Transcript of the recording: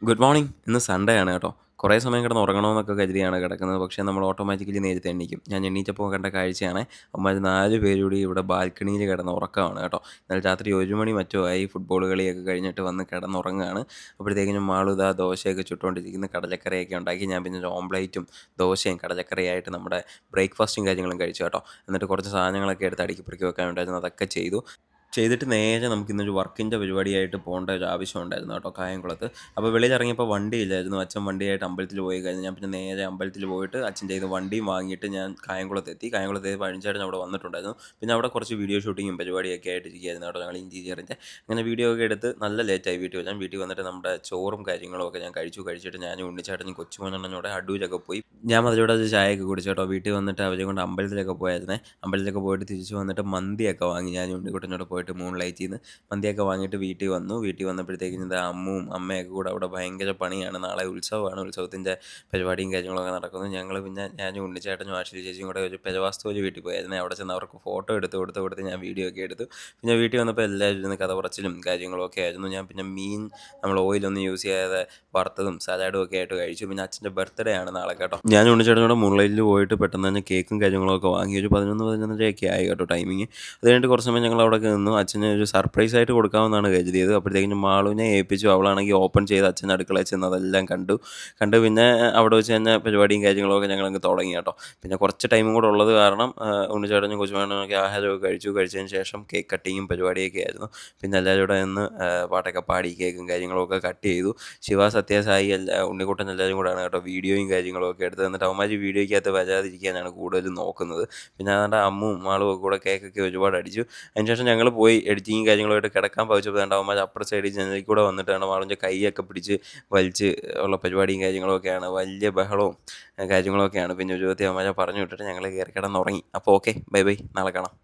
Good morning. ഇന്ന് Sunday ആണ് കേട്ടോ. കുറേ സമയം കിടന്ന് ഉറങ്ങണമെന്നൊക്കെ കരുതിയാണ് കിടക്കുന്നത്. പക്ഷേ നമ്മൾ ഓട്ടോമാറ്റിക്കലി നേരത്തെ എണീക്കും. ഞാൻ എണീറ്റപ്പോൾ കണ്ട കാഴ്ചയാണ് അവന്മാർ 4 പേരും കൂടി ഇവിടെ ബാൽക്കണിയിൽ കിടന്ന് ഉറക്കമാണ് കേട്ടോ. ഇന്നലെ രാത്രി 1 മണി മറ്റോ ആയി ഫുട്ബോൾ കളിയൊക്കെ കഴിഞ്ഞിട്ട് വന്ന് കിടന്നുറങ്ങുകയാണ്. അപ്പോഴത്തേക്കിനും മാളു ദാ ദോശയൊക്കെ ചുട്ടുകൊണ്ടിരിക്കുന്നു. കടലക്കറിയൊക്കെ ഉണ്ടാക്കി. ഞാൻ പിന്നെ ഒരു ഓംപ്ലേറ്റും ദോശയും കടലക്കറിയായിട്ട് നമ്മുടെ ബ്രേക്ക്ഫാസ്റ്റും കാര്യങ്ങളും കഴിച്ചു കേട്ടോ. എന്നിട്ട് കുറച്ച് സാധനങ്ങളൊക്കെ എടുത്ത് അടുക്കി പെറുക്കി വെക്കാനുണ്ടായിരുന്നു. അതൊക്കെ ചെയ്തു. ചെയ്തിട്ട് നേരെ നമുക്കിന്നൊരു വർക്കിൻ്റെ പരിപാടിയായിട്ട് പോകേണ്ട ഒരു ആവശ്യം ഉണ്ടായിരുന്നു കേട്ടോ കായംകുളത്ത്. അപ്പോൾ വെളിയിലിറങ്ങിയപ്പോൾ വണ്ടിയില്ലായിരുന്നു. അച്ഛൻ വണ്ടിയായിട്ട് അമ്പലത്തിൽ പോയി കഴിഞ്ഞ് ഞാൻ പിന്നെ നേരെ അമ്പലത്തിൽ പോയിട്ട് അച്ഛൻ്റെ കയ്യിൽ നിന്ന് വണ്ടിയും വാങ്ങിയിട്ട് ഞാൻ കായംകുളത്തെത്തി. കായംകുളത്ത് പഴനിച്ചേട്ടൻ അവിടെ വന്നിട്ടുണ്ടായിരുന്നു. പിന്നെ അവിടെ കുറച്ച് വീഡിയോ ഷൂട്ടിങ്ങും പരിപാടിയൊക്കെ ആയിട്ട് ഇരിക്കുകയായിരുന്നു കേട്ടോ ഞങ്ങൾ ഇൻറ്റീരിയറിൻ്റെ. അങ്ങനെ വീഡിയോ ഒക്കെ എടുത്ത് നല്ല ലേറ്റായി വീട്ടിൽ വരാൻ. വീട്ടിൽ വന്നിട്ട് നമ്മുടെ ചോറും കാര്യങ്ങളും ഒക്കെ ഞാൻ കഴിച്ചിട്ട് ഞാനും ഉണ്ണിച്ചേട്ടനും കൊച്ചുമോനെണ്ണനും കൂടെ അടൂരൊക്കെ പോയി. ഞാൻ അതിലൂടെ ഒരു ചായയൊക്കെ കുടിച്ചു കേട്ടോ. വീട്ടിൽ വന്നിട്ട് അവരെ കൊണ്ട് അമ്പലത്തിലൊക്കെ പോയായിരുന്നേ. അമ്പലത്തിലൊക്കെ പോയിട്ട് തിരിച്ച് വന്നിട്ട് മന്തിയൊക്കെ വാങ്ങി. ഞാനും ഉണ്ണിക്കുട്ടനോട് പോയിട്ട് മൂൺ ലൈറ്റിൽ നിന്ന് മന്തിയൊക്കെ വാങ്ങിയിട്ട് വീട്ടിൽ വന്നു. വീട്ടിൽ വന്നപ്പോഴത്തേക്കും ഇതാ അമ്മുവും അമ്മയൊക്കെ കൂടെ അവിടെ ഭയങ്കര പണിയാണ്. നാളെ ഉത്സവമാണ്. ഉത്സവത്തിൻ്റെ പരിപാടിയും കാര്യങ്ങളൊക്കെ നടക്കുന്നു. ഞങ്ങൾ പിന്നെ ഞാനും ഉണ്ണിച്ചേട്ടനും ആശ്വതി ചേച്ചിയും കൂടെ ഒരു പെരവാസ്തുവിൽ വീട്ടിൽ പോയായിരുന്നു. അവിടെ ചെന്ന് അവർക്ക് ഫോട്ടോ എടുത്ത് കൊടുത്ത് ഞാൻ വീഡിയോ ഒക്കെ എടുത്തു. പിന്നെ വീട്ടിൽ വന്നപ്പോൾ എല്ലാവരും ഇരുന്ന് കഥ പറച്ചിലും കാര്യങ്ങളൊക്കെ ആയിരുന്നു. ഞാൻ പിന്നെ മീൻ നമ്മൾ ഓയിലൊന്നും യൂസ് ചെയ്യാതെ വറുത്തതും സലാഡും ഒക്കെ ആയിട്ട് കഴിച്ചു. പിന്നെ അച്ഛൻ്റെ ബർത്ത്ഡേ ആണ് നാളെ കേട്ടോ. ഞാൻ ഉണ്ണിച്ചേട്ടനോട് മൂൺലൈറ്റിൽ പോയിട്ട് പെട്ടെന്ന് തന്നെ കേക്കും കാര്യങ്ങളൊക്കെ വാങ്ങി. ഒരു 11-11:30 ആയി കേട്ടോ ടൈമിങ്. അത് കഴിഞ്ഞിട്ട് കുറച്ച് സമയം ഞങ്ങൾ അവിടെ നിന്നു. അച്ഛന് ഒരു സർപ്രൈസ് ആയിട്ട് കൊടുക്കാമെന്നാണ് കരുതിയത്. അപ്പോഴത്തേക്കും മാളുവിനെ ഏൽപ്പിച്ചു. അവളാണെങ്കിൽ ഓപ്പൺ ചെയ്ത് അച്ഛൻ അടുക്കളയിൽ ചെന്ന് അതെല്ലാം കണ്ടു പിന്നെ അവിടെ വെച്ച് തന്നെ പരിപാടിയും കാര്യങ്ങളൊക്കെ ഞങ്ങളങ്ങ് തുടങ്ങി കേട്ടോ. പിന്നെ കുറച്ച് ടൈമും കൂടെ ഉള്ളത് കാരണം ഉണ്ണിച്ചേട്ടനും കൊച്ചുമേട്ടനൊക്കെ ആഹാരമൊക്കെ കഴിച്ചതിന് ശേഷം കേക്ക് കട്ടിങ്ങും പരിപാടിയൊക്കെ ആയിരുന്നു. പിന്നെ എല്ലാവരും കൂടെ നിന്ന് പാട്ടൊക്കെ പാടി കേക്കും കാര്യങ്ങളൊക്കെ കട്ട് ചെയ്തു. ശിവ, സത്യ, സായി ഉണ്ണിക്കുട്ടൻ എല്ലാവരും കൂടെയാണ് കേട്ടോ വീഡിയോയും കാര്യങ്ങളൊക്കെ എടുത്തത്. എന്നിട്ട് അവന്മാർ വീഡിയോയ്ക്കകത്ത് വരാതിരിക്കാനാണ് കൂടുതലും നോക്കുന്നത്. പിന്നെ അതുകൊണ്ട് അമ്മും മാളും ഒക്കെ കൂടെ കേക്കൊക്കെ ഒരുപാട് അടിച്ചു. അതിനുശേഷം ഞങ്ങൾ പോയി എഡിറ്റിങ്ങും കാര്യങ്ങളുമായിട്ട് കിടക്കാൻ പോയപ്പോൾ അവന്മാർ അപ്പുറ സൈഡിൽ ജനലിൽ കൂടെ വന്നിട്ടാണ് മാളുവിൻ്റെ കൈയൊക്കെ പിടിച്ച് വലിച്ച് ഉള്ള പരിപാടിയും കാര്യങ്ങളൊക്കെയാണ്. വലിയ ബഹളവും കാര്യങ്ങളൊക്കെയാണ്. പിന്നെ ഒരു വിധത്തിൽ അവന്മാരെ പറഞ്ഞു വിട്ടിട്ട് ഞങ്ങൾ കയറി കിടന്നുറങ്ങി. അപ്പോൾ ഓക്കെ, ബൈ ബൈ, നാളെ കാണാം.